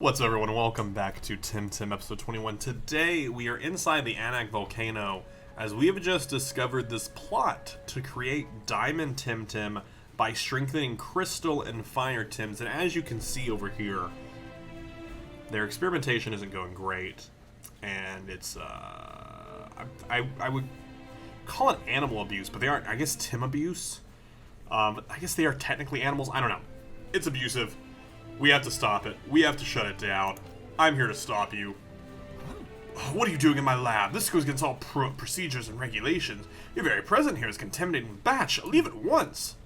What's up, everyone? Welcome back to Temtem episode 21. Today we are inside the Anak volcano as we have just discovered this plot to create diamond Temtem by strengthening crystal and fire Tems. And as you can see over here, their experimentation isn't going great, and it's I would call it animal abuse, but they aren't. I guess Tem abuse. I guess they are technically animals. I don't know. It's abusive. We have to stop it. We have to shut it down. I'm here to stop you. What are you doing in my lab? This goes against all procedures and regulations. Your very presence here is contaminating batch. Leave at once.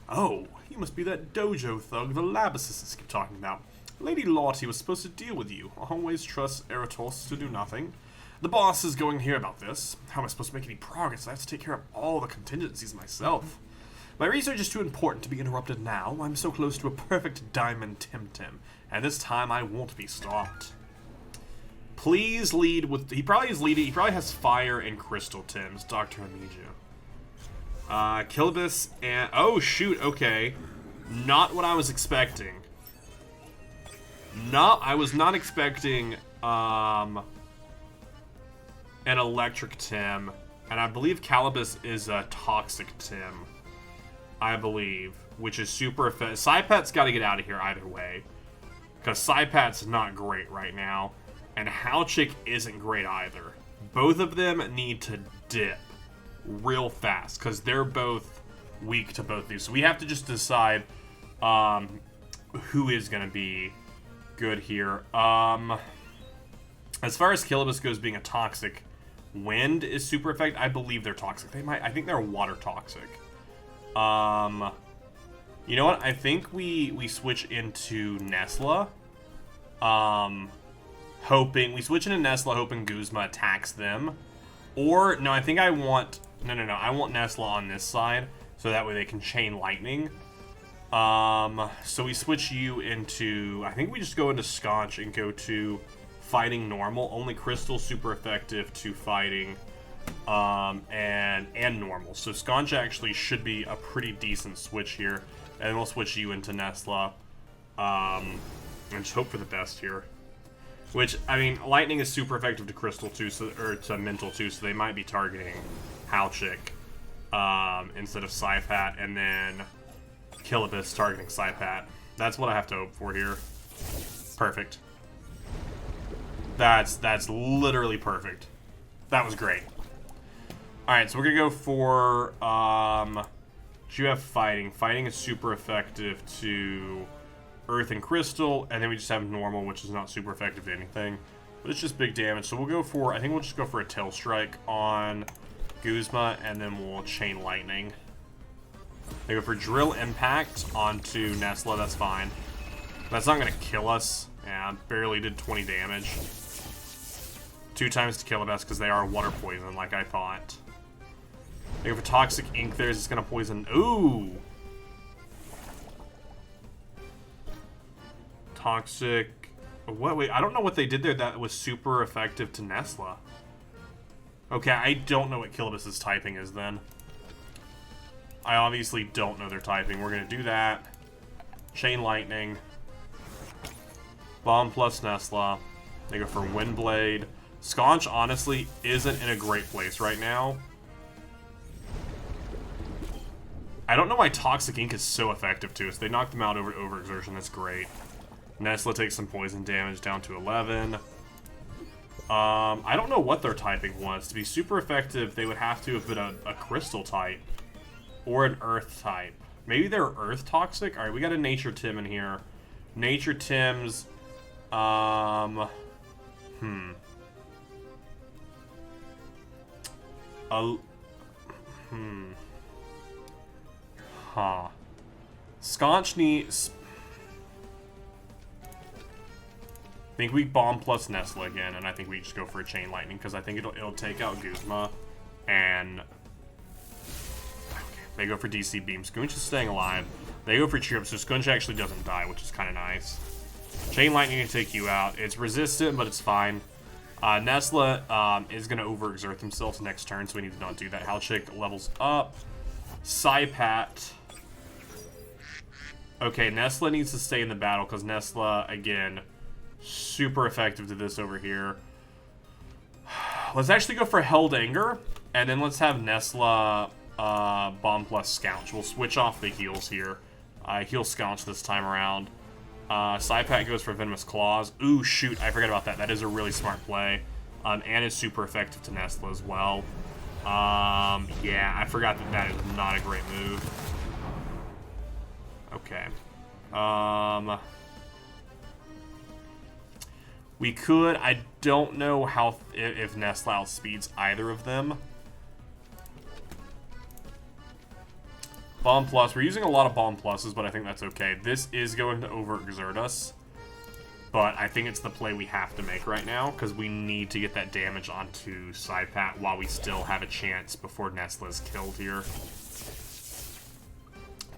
Oh, you must be that dojo thug the lab assistants keep talking about. Lady Lottie was supposed to deal with you. Always trust Eratos to do nothing. The boss is going to hear about this. How am I supposed to make any progress? I have to take care of all the contingencies myself. My research is too important to be interrupted now. I'm so close to a perfect diamond Temtem, and this time I won't be stopped. Please lead with... He probably is leading... He probably has fire and crystal Tems. Doctor Tem. Kilbis and... Oh, shoot, okay. Not what I was expecting. I was not expecting, an electric Tem, and I believe Calibus is a toxic Tem. I believe, which is super effective. Psypat's got to get out of here either way, because Psypat's not great right now, and Halchik isn't great either. Both of them need to dip real fast, because they're both weak to both these. So we have to just decide who is going to be good here. As far as Kilobus goes, being a toxic, wind is super effective. I believe they're toxic. I think they're water toxic. You know what? I think we switch into Nesla. Hoping we switch into Nesla, hoping Guzma attacks them. Or no, I think I want no. I want Nesla on this side, so that way they can chain lightning. So we switch you into. I think we just go into Scotch and go to fighting normal. Only crystal super effective to fighting. And normal. So Sconch actually should be a pretty decent switch here. And we'll switch you into Nesla. And just hope for the best here. Which, I mean, Lightning is super effective to Crystal too, or to Mental too, so they might be targeting Halchik instead of Psypat, and then Kilobus targeting Psypat. That's what I have to hope for here. Perfect. That's literally perfect. That was great. Alright, so we're gonna go for, you have Fighting. Fighting is super effective to Earth and Crystal, and then we just have Normal, which is not super effective to anything. But it's just big damage, so we'll go for, I think we'll just go for a Tail Strike on Guzma, and then we'll Chain Lightning. They go for Drill Impact onto Nesla, that's fine. That's not gonna kill us. Yeah, barely did 20 damage. 2 times to kill us because they are water poison, like I thought. They go for Toxic Ink there, it's gonna poison. Ooh! Toxic. What? Wait, I don't know what they did there that was super effective to Nesla. Okay, I don't know what Kilobus's typing is then. I obviously don't know their typing. We're gonna do that. Chain Lightning. Bomb plus Nesla. They go for Windblade. Sconch, honestly, isn't in a great place right now. I don't know why Toxic Ink is so effective too. So they knocked them out over overexertion. That's great. Nesla takes some poison damage down to 11. I don't know what their typing was. To be super effective, they would have to have been a Crystal type. Or an Earth type. Maybe they're Earth Toxic? Alright, we got a Nature Tem in here. Nature Tems... Huh. Scotch needs... I think we Bomb plus Nesla again, and I think we just go for a Chain Lightning, because I think it'll take out Guzma, and... Okay, they go for DC Beam. Scoonch is staying alive. They go for Cheer Up, so Scoonch actually doesn't die, which is kind of nice. Chain Lightning can take you out. It's resistant, but it's fine. Nesla is going to overexert themselves next turn, so we need to not do that. Halchik levels up. Psypat. Okay, Nesla needs to stay in the battle, because Nesla, again, Super effective to this over here. Let's actually go for Held Anger, and then let's have Nesla Bomb plus Scourge. We'll switch off the heals here. Heal Scourge this time around. Psypat goes for Venomous Claws. Ooh, shoot, I forgot about that. That is a really smart play. And is super effective to Nesla as well. Yeah, I forgot that that is not a great move. Okay. We could, I don't know how, if Nesla outspeeds either of them. Bomb Plus, we're using a lot of Bomb Pluses, but I think that's okay. This is going to overexert us, but I think it's the play we have to make right now, because we need to get that damage onto Psypat while we still have a chance before Nesla is killed here.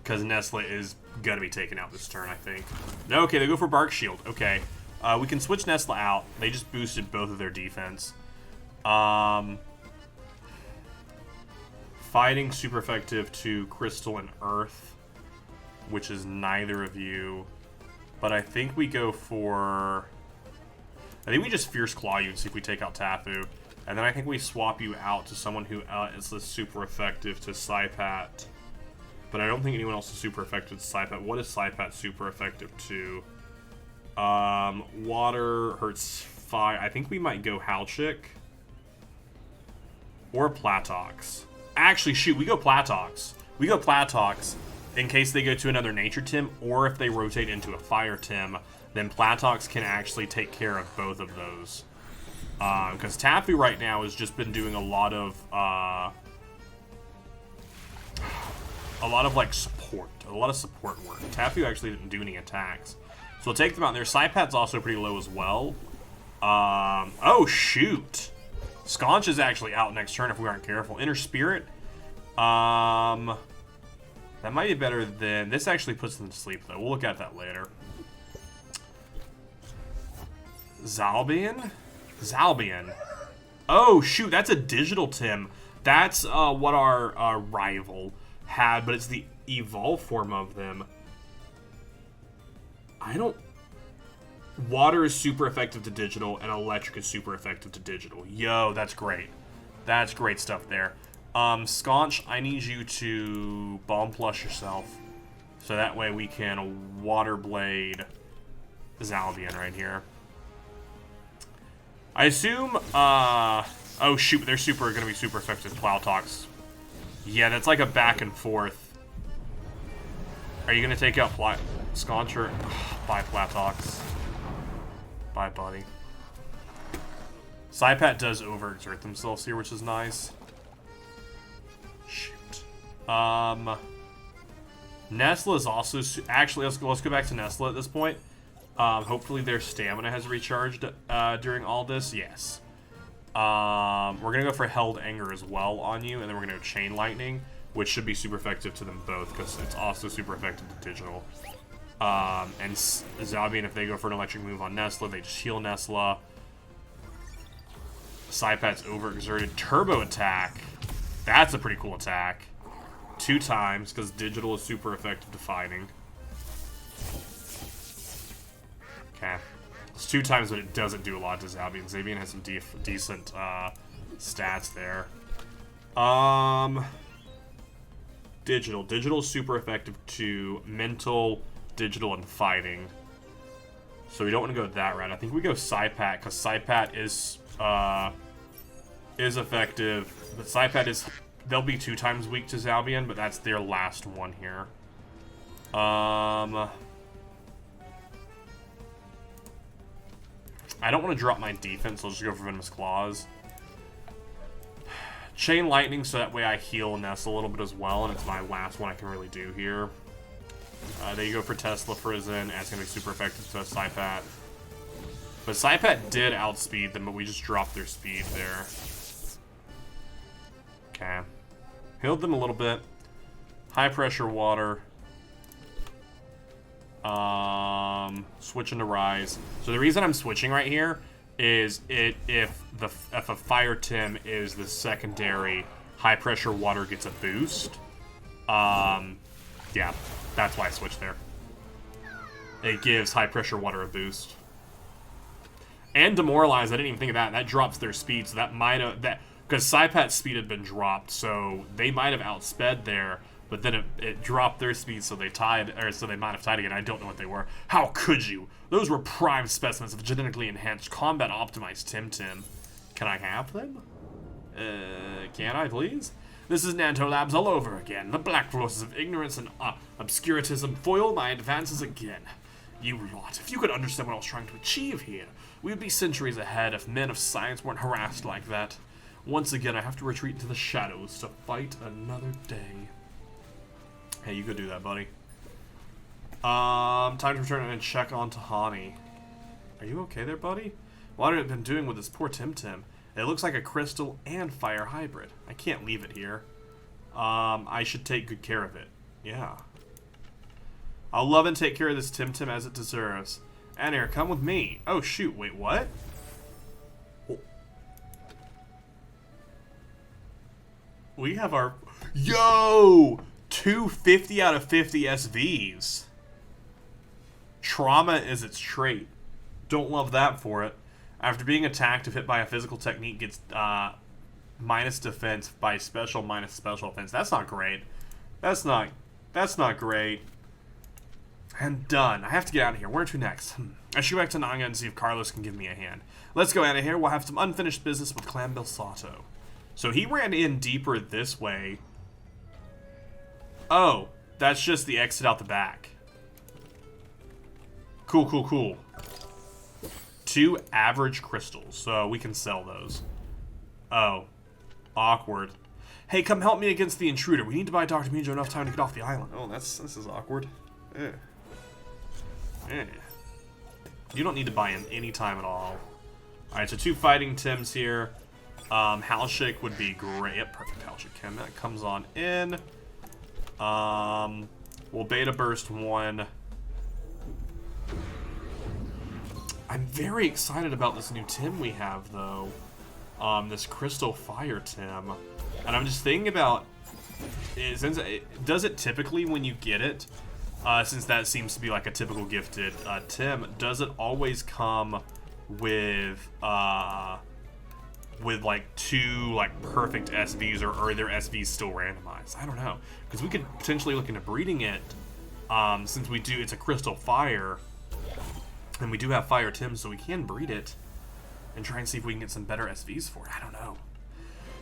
Because Nesla is going to be taken out this turn, I think. No, okay, they go for Bark Shield. Okay. We can switch Nesla out. They just boosted both of their defense. Fighting super effective to Crystal and Earth, which is neither of you. But I think we go for... I think we just Fierce Claw you and see if we take out Tafu. And then I think we swap you out to someone who is super effective to Psypat. But I don't think anyone else is super effective to Psypat. What is Psypat super effective to? Water hurts fire. I think we might go Halchik. Or Platox. Actually, shoot, we go Platox. We go Platox in case they go to another Nature Tim, or if they rotate into a Fire Tim, then Platox can actually take care of both of those. Because Taffy right now has just been doing a lot of like support. A lot of support work. Taffy actually didn't do any attacks. So we'll take them out there. Psypat's also pretty low as well. Oh, shoot. Sconch is actually out next turn if we aren't careful. Inner Spirit. That might be better than... This actually puts them to sleep, though. We'll look at that later. Zalbian? Zalbian. Oh, shoot. That's a digital Tim. That's what our rival had, but it's the evolved form of them. I don't... Water is super effective to digital, and electric is super effective to digital. Yo, that's great. That's great stuff there. Sconch, I need you to Bomb Plus yourself, so that way we can Water Blade Zalbian right here. I assume, oh shoot, they're gonna be super effective to Platox. Yeah, that's like a back and forth. Are you gonna take out Sconch or... Bye, Platox. Bye, buddy. Psypat does overexert themselves here, which is nice. Shoot. Nesla is also... Actually, let's go back to Nesla at this point. Hopefully their stamina has recharged during all this. Yes. We're going to go for Held Anger as well on you, and then we're going to go Chain Lightning, which should be super effective to them both, because it's also super effective to digital. And Zabian, if they go for an electric move on Nesla, they just heal Nesla. Psypat's overexerted. Turbo Attack. That's a pretty cool attack. 2 times, because digital is super effective to fighting. Okay. It's 2 times, but it doesn't do a lot to Zabian. Zabian has some decent stats there. Digital. Digital is super effective to mental, digital, and fighting. So we don't want to go that route. I think we go Psypat, because Psypat is effective. But Psypat is... They'll be 2 times weak to Zalbian, but that's their last one here. I don't want to drop my defense, so I'll just go for Venomous Claws. Chain Lightning, so that way I heal Ness a little bit as well, and it's my last one I can really do here. There you go for Tesla Prison, and it's going to be super effective to Psypat. But Psypat did outspeed them, but we just dropped their speed there. Okay. Healed them a little bit. High Pressure Water. Switching to Rise. So the reason I'm switching right here is if a Fire Tim is the secondary, High Pressure Water gets a boost. Yeah, that's why I switched there. It gives High Pressure Water a boost. And demoralized, I didn't even think of that. That drops their speed, so that might have... Because Saipat's speed had been dropped, so they might have outsped there, but then it dropped their speed, so they tied, or so they might have tied again. I don't know what they were. How could you? Those were prime specimens of genetically enhanced, combat-optimized Temtem. Can I have them? Can I, please? This is Nanto Labs all over again. The black forces of ignorance and obscurantism foil my advances again. You lot, if you could understand what I was trying to achieve here, we would be centuries ahead if men of science weren't harassed like that. Once again, I have to retreat into the shadows to fight another day. Hey, you go do that, buddy. Time to return and check on Tahani. Are you okay there, buddy? What have you been doing with this poor Temtem? It looks like a crystal and fire hybrid. I can't leave it here. I should take good care of it. Yeah. I'll love and take care of this Temtem as it deserves. Anir, come with me. Oh, shoot. Wait, what? We have our... Yo! 250 out of 50 SVs. Trauma is its trait. Don't love that for it. After being attacked, if hit by a physical technique, gets minus defense by special minus special offense. That's not great. That's not great. And done. I have to get out of here. Where to next? I should go back to Nanga and see if Carlos can give me a hand. Let's go out of here. We'll have some unfinished business with Clan Belsato. So he ran in deeper this way. Oh, that's just the exit out the back. Cool, cool, cool. 2 average crystals, so we can sell those. Oh, awkward. Hey, come help me against the intruder. We need to buy Dr. Mijo enough time to get off the island. Oh, this is awkward. You don't need to buy in any time at all. Alright, so 2 fighting Tims here. Halshik would be great. Yep, perfect Halshik Chem. That comes on in. We'll beta burst 1. I'm very excited about this new Tim we have, though. This Crystal Fire Tim. And I'm just thinking about... does it typically, when you get it, since that seems to be like a typical gifted Tim, does it always come with like 2 like perfect SVs, or are their SVs still randomized? I don't know, because we could potentially look into breeding it, since we do, it's a Crystal Fire, and we do have Fire Tims, so we can breed it and try and see if we can get some better SVs for it. I don't know.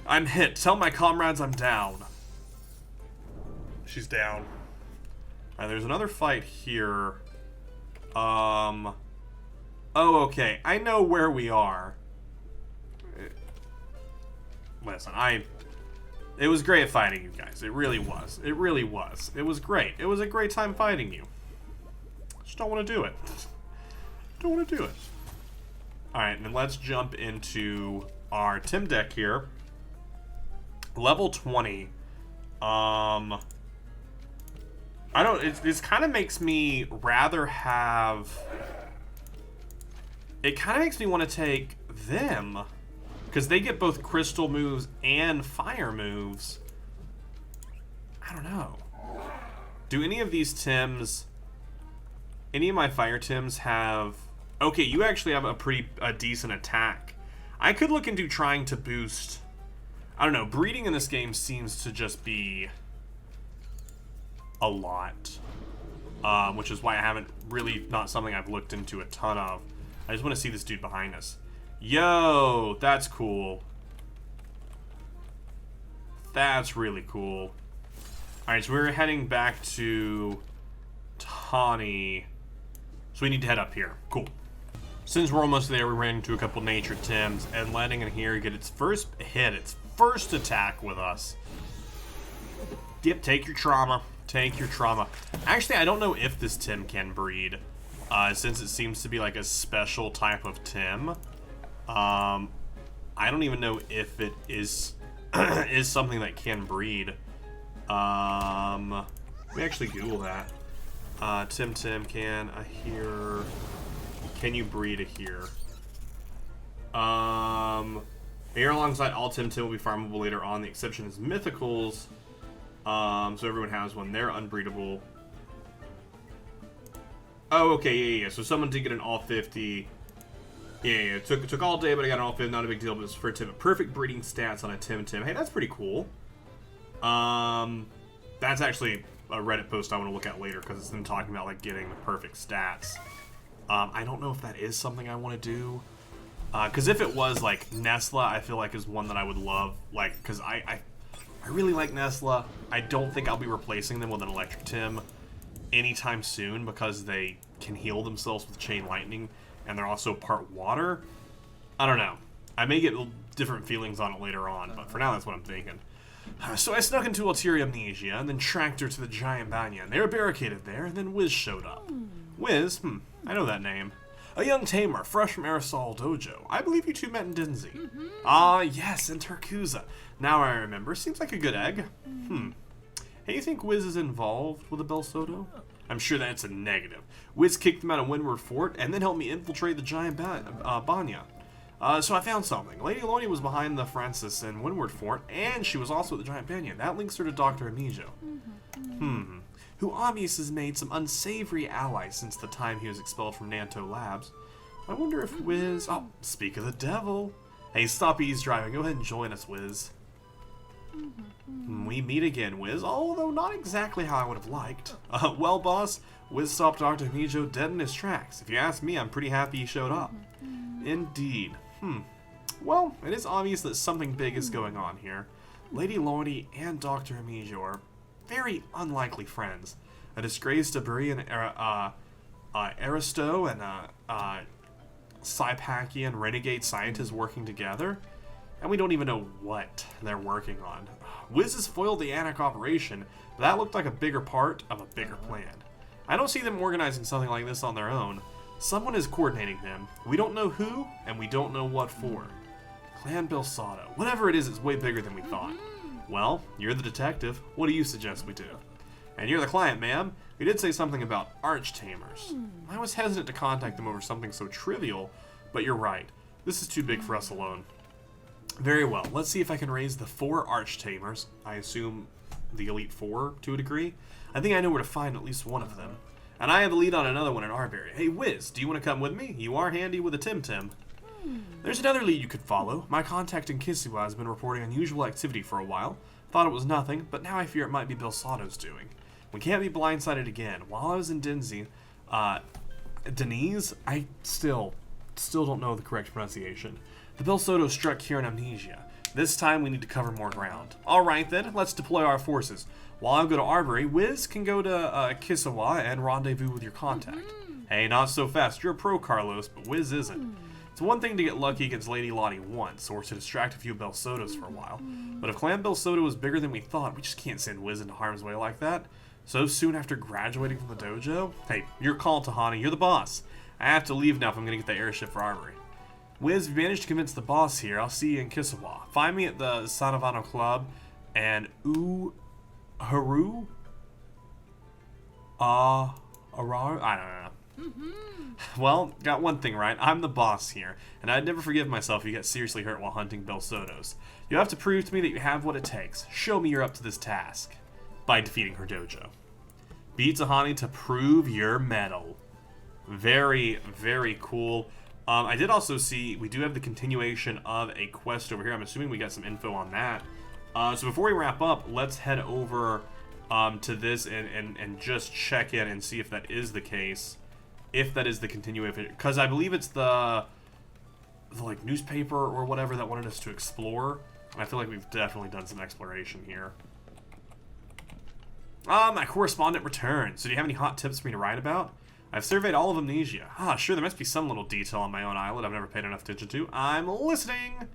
I'm hit. Tell my comrades I'm down. She's down. Alright, there's another fight here. Oh, okay. I know where we are. Listen, it was great fighting you guys. It really was. It really was. It was great. It was a great time fighting you. Just don't want to do it. Don't want to do it. Alright, and let's jump into our Tim deck here. Level 20. I don't... It kind of makes me rather have... It kind of makes me want to take them. Because they get both crystal moves and fire moves. I don't know. Do any of these Tims... Any of my fire Tims have... Okay, you actually have a decent attack. I could look into trying to boost... I don't know, breeding in this game seems to just be a lot. Which is why I haven't really, not something I've looked into a ton of. I just want to see this dude behind us. Yo, that's cool. That's really cool. Alright, so we're heading back to Tawny. So we need to head up here. Cool. Since we're almost there, we ran into a couple nature Tims, and letting in here get its first hit, its first attack with us. Yep, take your trauma. Take your trauma. Actually, I don't know if this Tim can breed, since it seems to be like a special type of Tim. I don't even know if it is is something that can breed. Let me actually Google that. Tim, can I hear... Can you breed a here? Here alongside all Tim will be farmable later on. The exception is mythicals. So everyone has one. They're unbreedable. Oh, okay, yeah. So someone did get an all 50. Yeah, it took all day, but I got it all fit. Not a big deal, but it's for Tim. Perfect breeding stats on a Temtem. Hey, that's pretty cool. That's actually a Reddit post I want to look at later because it's them talking about like getting the perfect stats. I don't know if that is something I want to do. Because if it was like Nesla, I feel like is one that I would love. Like, because I really like Nesla. I don't think I'll be replacing them with an Electric Tim anytime soon because they can heal themselves with Chain Lightning, and they're also part water. I don't know. I may get different feelings on it later on, but for now that's what I'm thinking. So I snuck into Ulterior Amnesia and then tracked her to the Giant Banyan. They were barricaded there, and then Wiz showed up. Wiz? I know that name. A young tamer, fresh from Aerosol Dojo. I believe you two met in Dinzy. Ah, yes, in Turkuza. Now I remember. Seems like a good egg. Hey, you think Wiz is involved with the Belsodo? I'm sure that's a negative. Wiz kicked them out of Windward Fort and then helped me infiltrate the Giant Banyan. So I found something. Lady Lonnie was behind the Francis in Windward Fort, and she was also at the Giant Banyan. That links her to Dr. Amijo. Who obviously has made some unsavory allies since the time he was expelled from Nanto Labs. I wonder if Wiz... Oh, speak of the devil. Hey, stop eavesdropping. Go ahead and join us, Wiz. We meet again, Wiz, although not exactly how I would have liked. Well, boss, Wiz stopped Dr. Amijo dead in his tracks. If you ask me, I'm pretty happy he showed up. Indeed. Well, it is obvious that something big is going on here. Lady Lonnie and Dr. Amijo are very unlikely friends. A disgraced Aburian Aristo and a Sypakian renegade scientist working together, and we don't even know what they're working on. Wiz has foiled the Anak operation, but that looked like a bigger part of a bigger plan. I don't see them organizing something like this on their own. Someone is coordinating them. We don't know who, and we don't know what for. Clan Belsodo. Whatever it is, it's way bigger than we thought. Well, you're the detective. What do you suggest we do? And you're the client, ma'am. You did say something about arch-tamers. I was hesitant to contact them over something so trivial, but you're right. This is too big for us alone. Very well. Let's see if I can raise the 4 arch-tamers. I assume the Elite 4 to a degree. I think I know where to find at least one of them. And I have the lead on another one in Arbery. Hey, Wiz, do you want to come with me? You are handy with a Temtem. There's another lead you could follow. My contact in Kisiwa has been reporting unusual activity for a while. Thought it was nothing, but now I fear it might be Belsodo's doing. We can't be blindsided again. While I was in Dinzy, Denise, I still don't know the correct pronunciation. The Belsodo struck here in Amnesia. This time we need to cover more ground. Alright then, let's deploy our forces. While I go to Arbery, Wiz can go to Kisiwa and rendezvous with your contact. Hey, not so fast. You're a pro, Carlos, but Wiz isn't. It's one thing to get lucky against Lady Lottie once, or to distract a few Belsodos for a while. But if Clan Belsodo is bigger than we thought, we just can't send Wiz into harm's way like that. So soon after graduating from the dojo? Hey, you're called, Tahani. You're the boss. I have to leave now if I'm going to get the airship for Arbery. Wiz, if you manage to convince the boss here, I'll see you in Kisiwa. Find me at the Sanavano Club and Haru? Arar? I don't know. Well, got one thing right. I'm the boss here, and I'd never forgive myself if you get seriously hurt while hunting Belsodos. You have to prove to me that you have what it takes. Show me you're up to this task. By defeating her dojo. Beat Tahani to prove your mettle. Very, very cool. I did also see, we do have the continuation of a quest over here. I'm assuming we got some info on that. So before we wrap up, let's head over to this and just check in and see if that is the case. If that is the continuation. Because I believe it's the like newspaper or whatever that wanted us to explore. And I feel like we've definitely done some exploration here. My correspondent returned. So do you have any hot tips for me to write about? I've surveyed all of Amnesia. Sure, there must be some little detail on my own island I've never paid enough attention to. I'm listening!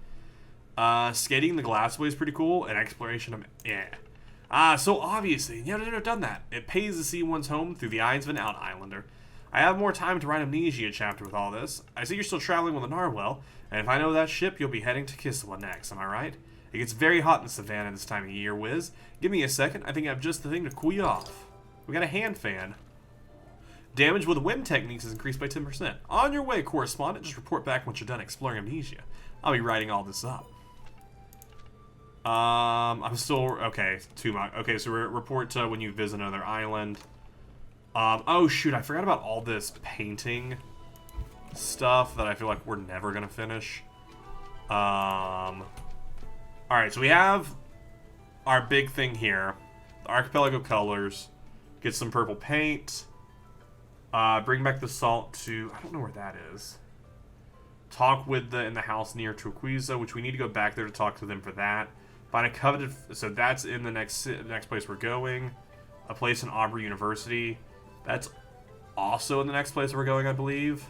Skating the Glassway is pretty cool, and exploration of... yeah. So obviously, you have never done that. It pays to see one's home through the eyes of an out-islander. I have more time to write Amnesia chapter with all this. I see you're still traveling with the Narwhal, and if I know that ship, you'll be heading to Kisiwa next, am I right? It gets very hot in the savannah this time of year, Wiz. Give me a second, I think I have just the thing to cool you off. We got a hand fan. Damage with wind techniques is increased by 10%. On your way, correspondent. Just report back once you're done exploring Amnesia. I'll be writing all this up. I'm still... okay, too much. Okay, so report when you visit another island. Oh, shoot, I forgot about all this painting stuff that I feel like we're never gonna finish. Alright, so we have our big thing here. The archipelago colors. Get some purple paint. Bring back the salt to... I don't know where that is. Talk with in the house near Turquesa, which we need to go back there to talk to them for that. Find a coveted... So that's in the next place we're going. A place in Aubrey University. That's also in the next place we're going, I believe.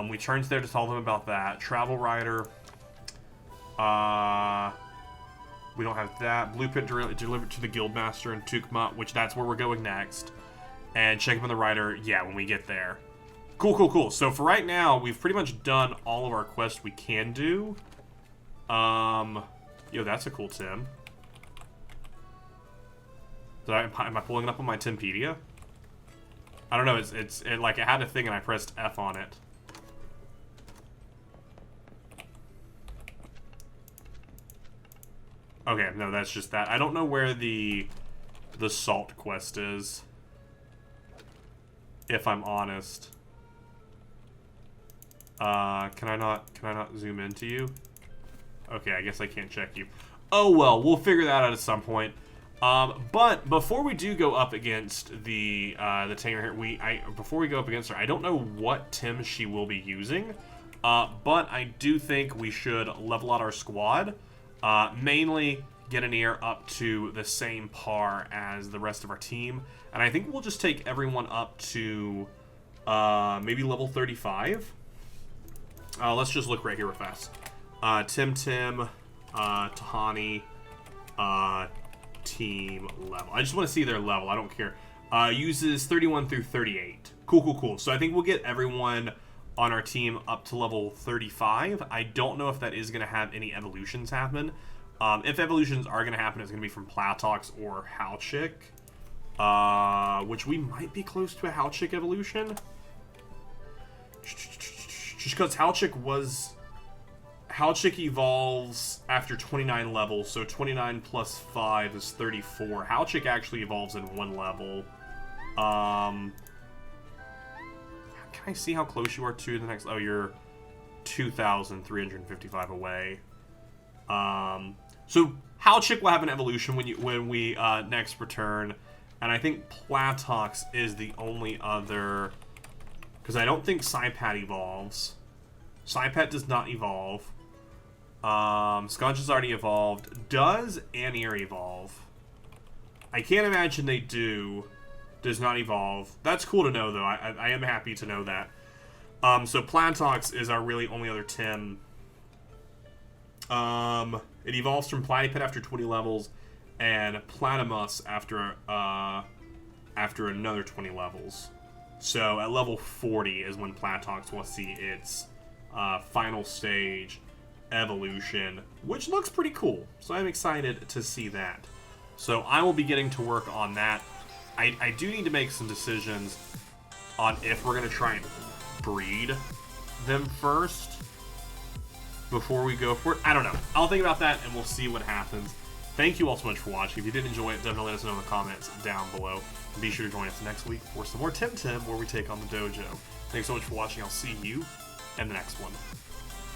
We turned there to tell them about that. Travel Rider. We don't have that. Blueprint delivered to the Guildmaster in Tukma, which that's where we're going next. And check up on the Rider, yeah, when we get there. Cool, cool, cool. So for right now, we've pretty much done all of our quests we can do. Yo, that's a cool Tim. Am I pulling it up on my Timpedia? I don't know, it like, it had a thing and I pressed F on it. Okay, no, that's just that. I don't know where the salt quest is. If I'm honest. Can I not zoom into you? Okay, I guess I can't check you. Oh well, we'll figure that out at some point. But before we do go up against the tamer here, before we go up against her, I don't know what Tim she will be using. But I do think we should level out our squad. Mainly get an ear up to the same par as the rest of our team. And I think we'll just take everyone up to maybe level 35. Let's just look right here real fast. Temtem, Tahani, team level. I just want to see their level. I don't care. Uses 31 through 38. Cool, cool, cool. So I think we'll get everyone on our team up to level 35. I don't know if that is going to have any evolutions happen. If evolutions are going to happen, it's going to be from Platox or Halchik. Which we might be close to a Halchik evolution. Just because Halchik evolves after 29 levels, so 29 plus 5 is 34. Halchik actually evolves in 1 level. Can I see how close you are to the next... Oh, you're 2,355 away. So Halchik will have an evolution when we next return. And I think Platox is the only other... Because I don't think Saipat evolves. Saipat does not evolve. Sconch has already evolved. Does Anir evolve? I can't imagine they do. Does not evolve. That's cool to know, though. I am happy to know that. So Platox is our really only other Tim. It evolves from Platypet after 20 levels, and Platymus after another 20 levels. So at level 40 is when Platox will see its final stage evolution, which looks pretty cool. So I'm excited to see that. So I will be getting to work on that. I do need to make some decisions on if we're going to try and breed them first before we go for it. I don't know. I'll think about that and we'll see what happens. Thank you all so much for watching. If you did enjoy it, definitely let us know in the comments down below. And be sure to join us next week for some more Temtem where we take on the dojo. Thanks so much for watching. I'll see you in the next one.